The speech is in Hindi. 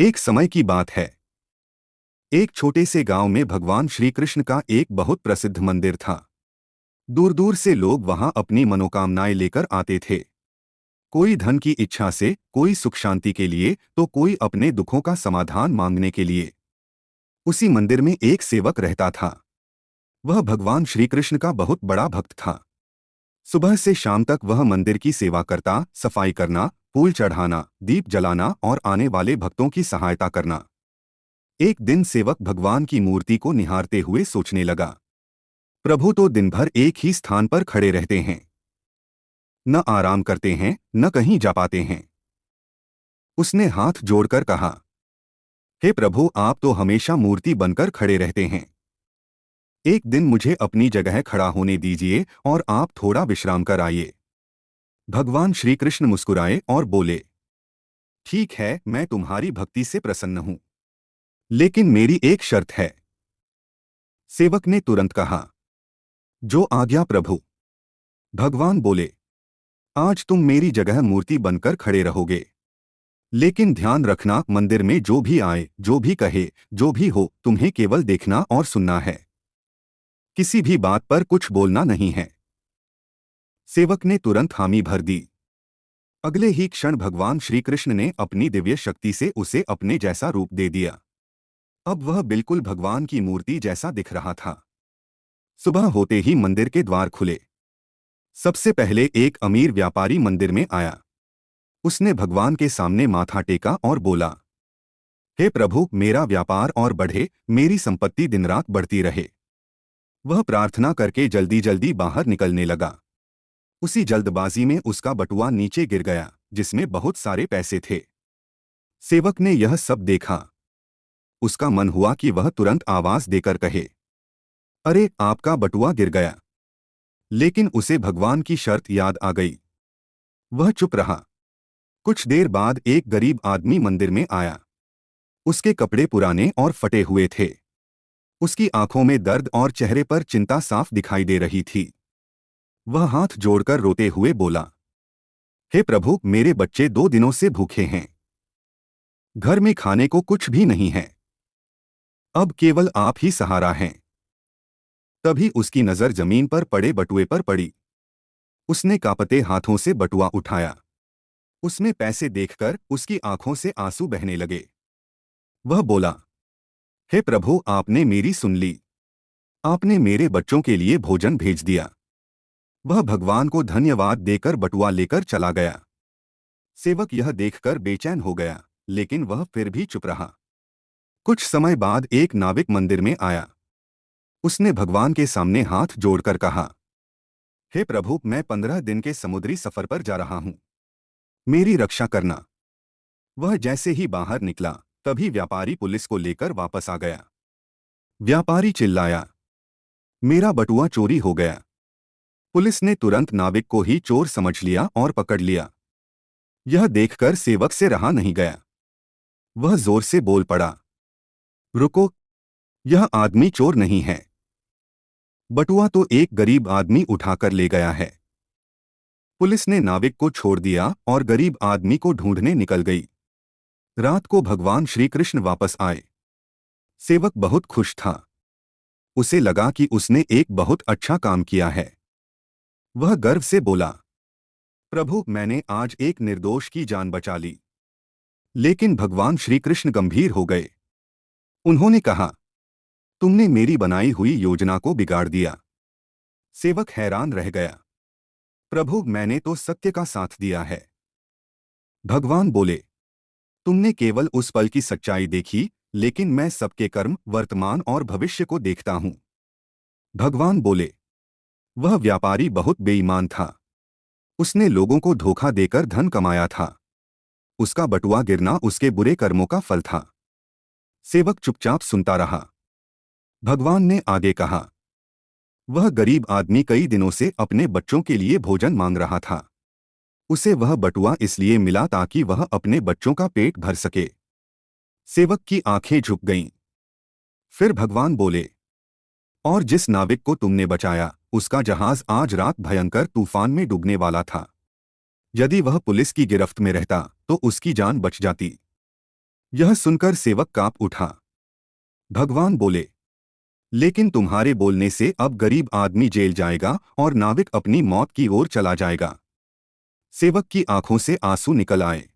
एक समय की बात है। एक छोटे से गांव में भगवान श्री कृष्ण का एक बहुत प्रसिद्ध मंदिर था। दूर दूर से लोग वहां अपनी मनोकामनाएं लेकर आते थे। कोई धन की इच्छा से, कोई सुख शांति के लिए, तो कोई अपने दुखों का समाधान मांगने के लिए। उसी मंदिर में एक सेवक रहता था। वह भगवान श्री कृष्ण का बहुत बड़ा भक्त था। सुबह से शाम तक वह मंदिर की सेवा करता, सफाई करना, फूल चढ़ाना, दीप जलाना और आने वाले भक्तों की सहायता करना। एक दिन सेवक भगवान की मूर्ति को निहारते हुए सोचने लगा, प्रभु तो दिन भर एक ही स्थान पर खड़े रहते हैं, न आराम करते हैं, न कहीं जा पाते हैं। उसने हाथ जोड़कर कहा, हे प्रभु, आप तो हमेशा मूर्ति बनकर खड़े रहते हैं। एक दिन मुझे अपनी जगह खड़ा होने दीजिए और आप थोड़ा विश्राम कर आइए। भगवान श्री कृष्ण मुस्कुराए और बोले, ठीक है, मैं तुम्हारी भक्ति से प्रसन्न हूं, लेकिन मेरी एक शर्त है। सेवक ने तुरंत कहा, जो आज्ञा प्रभु। भगवान बोले, आज तुम मेरी जगह मूर्ति बनकर खड़े रहोगे, लेकिन ध्यान रखना, मंदिर में जो भी आए, जो भी कहे, जो भी हो, तुम्हें केवल देखना और सुनना है। किसी भी बात पर कुछ बोलना नहीं है। सेवक ने तुरंत हामी भर दी। अगले ही क्षण भगवान श्री कृष्ण ने अपनी दिव्य शक्ति से उसे अपने जैसा रूप दे दिया। अब वह बिल्कुल भगवान की मूर्ति जैसा दिख रहा था। सुबह होते ही मंदिर के द्वार खुले। सबसे पहले एक अमीर व्यापारी मंदिर में आया। उसने भगवान के सामने माथा टेका और बोला, हे प्रभु, मेरा व्यापार और बढ़े, मेरी संपत्ति दिन रात बढ़ती रहे। वह प्रार्थना करके जल्दी जल्दी बाहर निकलने लगा। उसी जल्दबाजी में उसका बटुआ नीचे गिर गया, जिसमें बहुत सारे पैसे थे। सेवक ने यह सब देखा। उसका मन हुआ कि वह तुरंत आवाज देकर कहे, अरे, आपका बटुआ गिर गया। लेकिन उसे भगवान की शर्त याद आ गई। वह चुप रहा। कुछ देर बाद एक गरीब आदमी मंदिर में आया। उसके कपड़े पुराने और फटे हुए थे। उसकी आंखों में दर्द और चेहरे पर चिंता साफ दिखाई दे रही थी। वह हाथ जोड़कर रोते हुए बोला, हे प्रभु, मेरे बच्चे 2 दिनों से भूखे हैं। घर में खाने को कुछ भी नहीं है। अब केवल आप ही सहारा हैं। तभी उसकी नजर जमीन पर पड़े बटुए पर पड़ी। उसने कांपते हाथों से बटुआ उठाया। उसमें पैसे देखकर उसकी आंखों से आंसू बहने लगे। वह बोला, हे प्रभु, आपने मेरी सुन ली। आपने मेरे बच्चों के लिए भोजन भेज दिया। वह भगवान को धन्यवाद देकर बटुआ लेकर चला गया। सेवक यह देखकर बेचैन हो गया, लेकिन वह फिर भी चुप रहा। कुछ समय बाद एक नाविक मंदिर में आया। उसने भगवान के सामने हाथ जोड़कर कहा, हे प्रभु, मैं 15 दिन के समुद्री सफर पर जा रहा हूं। मेरी रक्षा करना। वह जैसे ही बाहर निकला, तभी व्यापारी पुलिस को लेकर वापस आ गया। व्यापारी चिल्लाया, मेरा बटुआ चोरी हो गया। पुलिस ने तुरंत नाविक को ही चोर समझ लिया और पकड़ लिया। यह देखकर सेवक से रहा नहीं गया। वह जोर से बोल पड़ा, रुको, यह आदमी चोर नहीं है। बटुआ तो एक गरीब आदमी उठाकर ले गया है। पुलिस ने नाविक को छोड़ दिया और गरीब आदमी को ढूंढने निकल गई। रात को भगवान श्री कृष्ण वापस आए। सेवक बहुत खुश था। उसे लगा कि उसने एक बहुत अच्छा काम किया है। वह गर्व से बोला, प्रभु, मैंने आज एक निर्दोष की जान बचा ली। लेकिन भगवान श्री कृष्ण गंभीर हो गए। उन्होंने कहा, तुमने मेरी बनाई हुई योजना को बिगाड़ दिया। सेवक हैरान रह गया। प्रभु, मैंने तो सत्य का साथ दिया है। भगवान बोले, तुमने केवल उस पल की सच्चाई देखी, लेकिन मैं सबके कर्म, वर्तमान और भविष्य को देखता हूं। भगवान बोले, वह व्यापारी बहुत बेईमान था। उसने लोगों को धोखा देकर धन कमाया था। उसका बटुआ गिरना उसके बुरे कर्मों का फल था। सेवक चुपचाप सुनता रहा। भगवान ने आगे कहा, वह गरीब आदमी कई दिनों से अपने बच्चों के लिए भोजन मांग रहा था। उसे वह बटुआ इसलिए मिला ताकि वह अपने बच्चों का पेट भर सके। सेवक की आंखें झुक गईं। फिर भगवान बोले, और जिस नाविक को तुमने बचाया, उसका जहाज आज रात भयंकर तूफान में डूबने वाला था। यदि वह पुलिस की गिरफ्त में रहता, तो उसकी जान बच जाती। यह सुनकर सेवक कांप उठा। भगवान बोले, लेकिन तुम्हारे बोलने से अब गरीब आदमी जेल जाएगा और नाविक अपनी मौत की ओर चला जाएगा। सेवक की आंखों से आंसू निकल आए।